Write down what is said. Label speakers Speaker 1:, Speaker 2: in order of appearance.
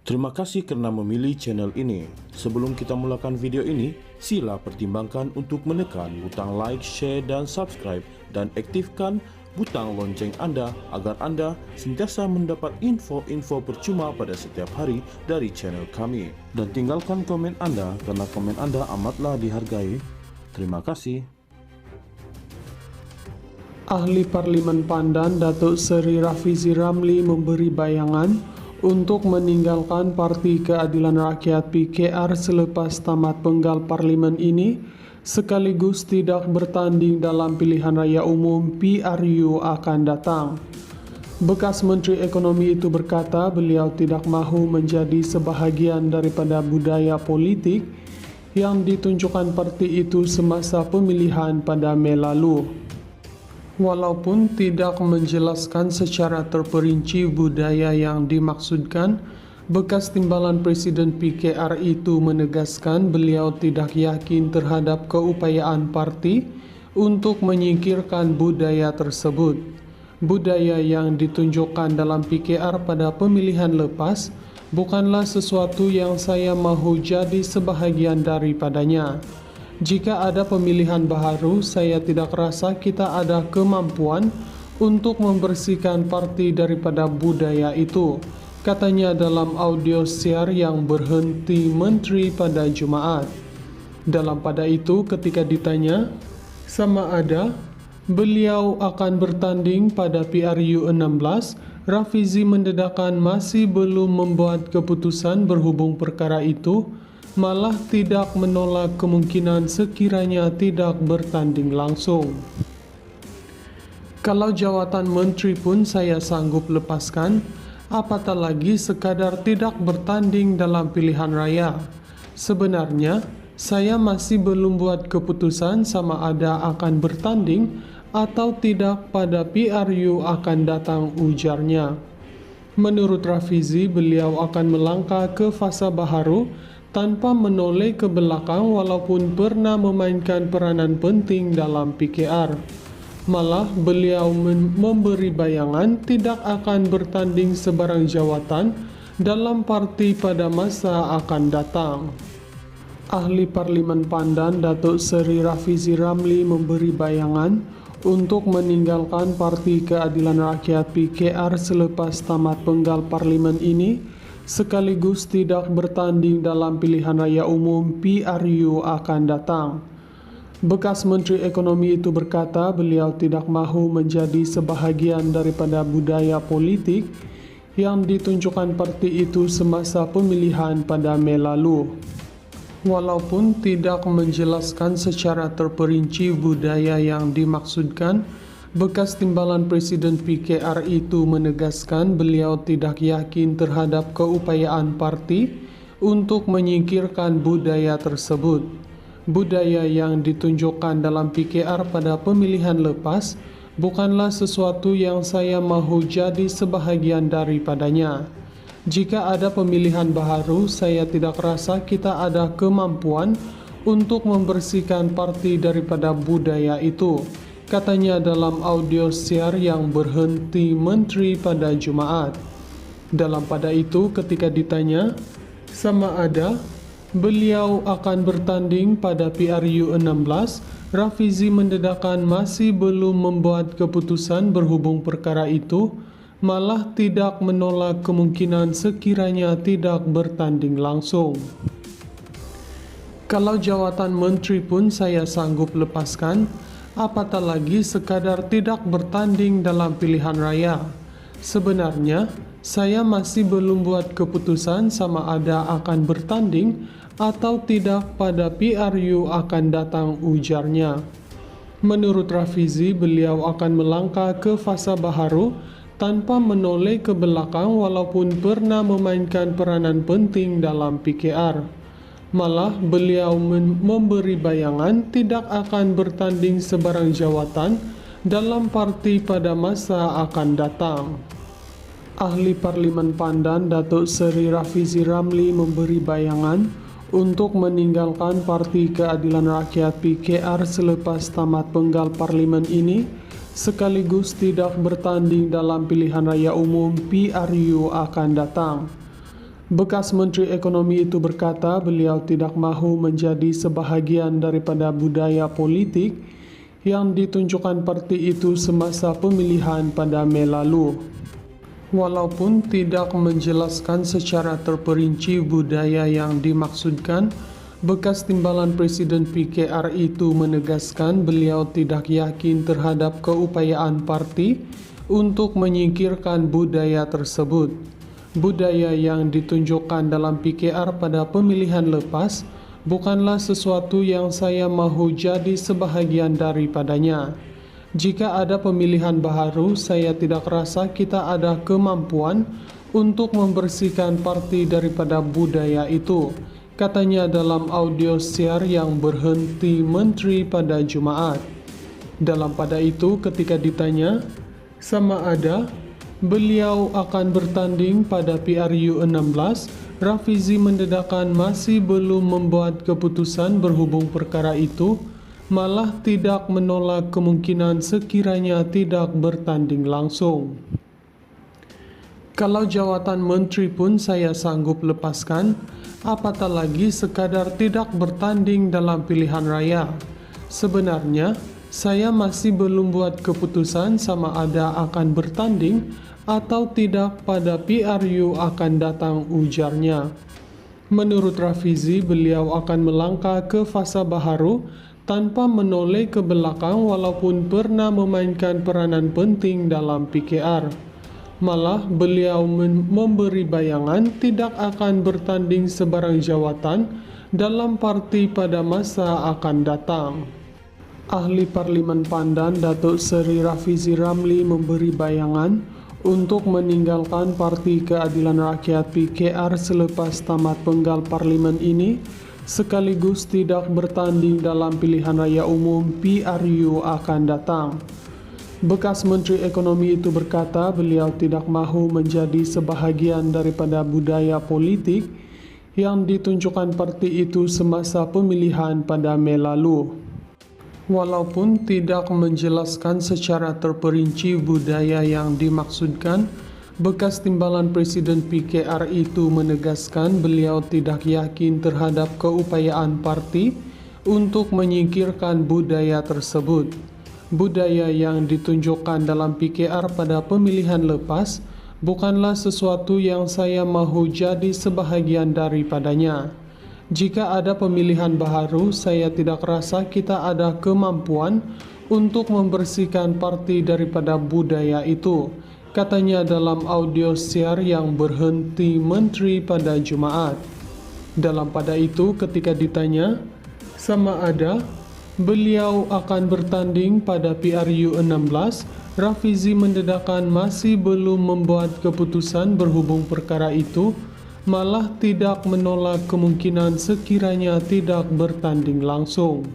Speaker 1: Terima kasih karena memilih channel ini. Sebelum kita mulakan video ini, sila pertimbangkan untuk menekan butang like, share, dan subscribe, dan aktifkan butang lonceng Anda agar Anda sentiasa mendapat info-info percuma pada setiap hari dari channel kami. Dan tinggalkan komen Anda karena komen Anda amatlah dihargai. Terima kasih.
Speaker 2: Ahli Parlimen Pandan Datuk Seri Rafizi Ramli memberi bayangan untuk meninggalkan Parti Keadilan Rakyat PKR selepas tamat penggal parlimen ini, sekaligus tidak bertanding dalam pilihan raya umum PRU akan datang. Bekas Menteri Ekonomi itu berkata beliau tidak mahu menjadi sebahagian daripada budaya politik yang ditunjukkan parti itu semasa pemilihan pada Mei lalu. Walaupun tidak menjelaskan secara terperinci budaya yang dimaksudkan, bekas timbalan Presiden PKR itu menegaskan beliau tidak yakin terhadap keupayaan parti untuk menyingkirkan budaya tersebut. Budaya yang ditunjukkan dalam PKR pada pemilihan lepas bukanlah sesuatu yang saya mahu jadi sebahagian daripadanya. Jika ada pemilihan baru, saya tidak rasa kita ada kemampuan untuk membersihkan parti daripada budaya itu, katanya dalam audio siar yang berhenti menteri pada Jumaat. Dalam pada itu, ketika ditanya sama ada beliau akan bertanding pada PRU 16, Rafizi mendedahkan masih belum membuat keputusan berhubung perkara itu, malah tidak menolak kemungkinan sekiranya tidak bertanding langsung. Kalau jawatan menteri pun saya sanggup lepaskan, apatah lagi sekadar tidak bertanding dalam pilihan raya. Sebenarnya, saya masih belum buat keputusan sama ada akan bertanding atau tidak pada PRU akan datang, ujarnya. Menurut Rafizi, beliau akan melangkah ke fasa baharu tanpa menoleh ke belakang walaupun pernah memainkan peranan penting dalam PKR. Malah beliau memberi bayangan tidak akan bertanding sebarang jawatan dalam parti pada masa akan datang. Ahli Parlimen Pandan Datuk Seri Rafizi Ramli memberi bayangan untuk meninggalkan Parti Keadilan Rakyat PKR selepas tamat penggal parlimen ini, sekaligus tidak bertanding dalam pilihan raya umum PRU akan datang. Bekas Menteri Ekonomi itu berkata beliau tidak mahu menjadi sebahagian daripada budaya politik yang ditunjukkan parti itu semasa pemilihan pada Mei lalu. Walaupun tidak menjelaskan secara terperinci budaya yang dimaksudkan, bekas timbalan Presiden PKR itu menegaskan beliau tidak yakin terhadap keupayaan parti untuk menyingkirkan budaya tersebut. Budaya yang ditunjukkan dalam PKR pada pemilihan lepas bukanlah sesuatu yang saya mahu jadi sebahagian daripadanya. Jika ada pemilihan baru, saya tidak rasa kita ada kemampuan untuk membersihkan parti daripada budaya itu, katanya dalam audio siar yang berhenti menteri pada Jumaat. Dalam pada itu, ketika ditanya sama ada beliau akan bertanding pada PRU 16, Rafizi mendedahkan masih belum membuat keputusan berhubung perkara itu, malah tidak menolak kemungkinan sekiranya tidak bertanding langsung. Kalau jawatan menteri pun saya sanggup lepaskan, apatah lagi sekadar tidak bertanding dalam pilihan raya. Sebenarnya, saya masih belum buat keputusan sama ada akan bertanding atau tidak pada PRU akan datang, ujarnya. Menurut Rafizi, beliau akan melangkah ke fasa baharu tanpa menoleh ke belakang walaupun pernah memainkan peranan penting dalam PKR. Malah beliau memberi bayangan tidak akan bertanding sebarang jawatan dalam parti pada masa akan datang. Ahli Parlimen Pandan Datuk Seri Rafizi Ramli memberi bayangan untuk meninggalkan Parti Keadilan Rakyat PKR selepas tamat penggal parlimen ini, sekaligus tidak bertanding dalam pilihan raya umum PRU akan datang. Bekas Menteri Ekonomi itu berkata beliau tidak mahu menjadi sebahagian daripada budaya politik yang ditunjukkan parti itu semasa pemilihan pada Mei lalu. Walaupun tidak menjelaskan secara terperinci budaya yang dimaksudkan, bekas timbalan Presiden PKR itu menegaskan beliau tidak yakin terhadap keupayaan parti untuk menyingkirkan budaya tersebut. Budaya yang ditunjukkan dalam PKR pada pemilihan lepas bukanlah sesuatu yang saya mahu jadi sebahagian daripadanya. Jika ada pemilihan baharu, saya tidak rasa kita ada kemampuan untuk membersihkan parti daripada budaya itu, katanya dalam audio siar yang berhenti menteri pada Jumaat. Dalam pada itu, ketika ditanya sama ada beliau akan bertanding pada PRU 16, Rafizi mendedahkan masih belum membuat keputusan berhubung perkara itu, malah tidak menolak kemungkinan sekiranya tidak bertanding langsung. Kalau jawatan menteri pun saya sanggup lepaskan, apatah lagi sekadar tidak bertanding dalam pilihan raya. Sebenarnya, saya masih belum buat keputusan sama ada akan bertanding atau tidak pada PRU akan datang, ujarnya. Menurut Rafizi, beliau akan melangkah ke fasa baharu tanpa menoleh ke belakang walaupun pernah memainkan peranan penting dalam PKR. Malah beliau memberi bayangan tidak akan bertanding sebarang jawatan dalam parti pada masa akan datang. Ahli Parlimen Pandan Datuk Seri Rafizi Ramli memberi bayangan untuk meninggalkan Parti Keadilan Rakyat PKR selepas tamat penggal parlimen ini, sekaligus tidak bertanding dalam pilihan raya umum PRU akan datang. Bekas Menteri Ekonomi itu berkata beliau tidak mahu menjadi sebahagian daripada budaya politik yang ditunjukkan parti itu semasa pemilihan pada Mei lalu. Walaupun tidak menjelaskan secara terperinci budaya yang dimaksudkan, bekas timbalan Presiden PKR itu menegaskan beliau tidak yakin terhadap keupayaan parti untuk menyingkirkan budaya tersebut. Budaya yang ditunjukkan dalam PKR pada pemilihan lepas bukanlah sesuatu yang saya mahu jadi sebahagian daripadanya. Jika ada pemilihan baharu, saya tidak rasa kita ada kemampuan untuk membersihkan parti daripada budaya itu, katanya dalam audio siar yang berhenti menteri pada Jumaat. Dalam pada itu, ketika ditanya sama ada beliau akan bertanding pada PRU 16, Rafizi mendedahkan masih belum membuat keputusan berhubung perkara itu, malah tidak menolak kemungkinan sekiranya tidak bertanding langsung.